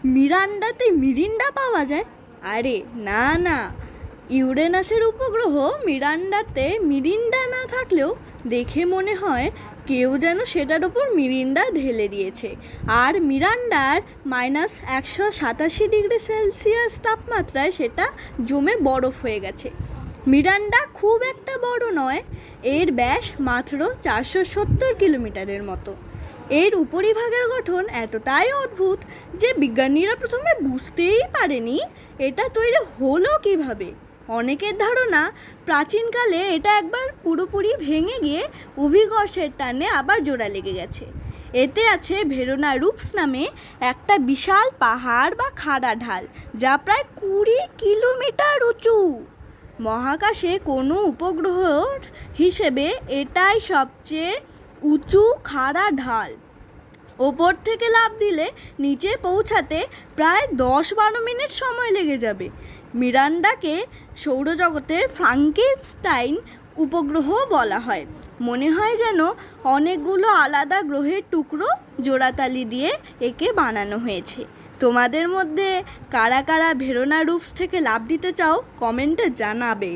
মিরান্ডাতে Mirinda পাওয়া যায়? আরে না না, ইউরেনাসের উপগ্রহ মিরান্ডাতে মিরিন্ডা না থাকলেও দেখে মনে হয় কেউ যেন সেটার ওপর মিরিন্ডা ঢেলে দিয়েছে। আর মিরান্ডার -187°C তাপমাত্রায় সেটা জমে বরফ হয়ে গেছে। মিরান্ডা খুব একটা বড় নয়, এর ব্যাস মাত্র 470 কিলোমিটারের মতো। এর উপরিভাগের গঠন এতটাই অদ্ভুত যে বিজ্ঞানীরা প্রথমে বুঝতেই পারেনি এটা তৈরি হলো কিভাবে। অনেকের ধারণা প্রাচীনকালে এটা একবার পুরোপুরি ভেঙে গিয়ে অভিকর্ষের টানে আবার জোড়া লেগে গেছে। এতে আছে ভেরোনা রুপস নামে একটা বিশাল পাহাড় বা খাড়া ঢাল, যা প্রায় 20 কিলোমিটার উঁচু। মহাকাশে কোনো উপগ্রহর হিসেবে এটাই সবচেয়ে উঁচু খাড়া ঢাল। ওপর থেকে লাফ দিলে নিচে পৌঁছাতে প্রায় 10-12 মিনিট সময় লেগে যাবে। মিরান্ডাকে সৌরজগতের ফ্রাঙ্কেনস্টাইন উপগ্রহ বলা হয়। মনে হয় যেন অনেকগুলো আলাদা গ্রহের টুকরো জোড়াতালি দিয়ে একে বানানো হয়েছে। তোমাদের মধ্যে কারা কারা ভেরোনা রুপস থেকে লাফ দিতে চাও কমেন্টে জানাবে।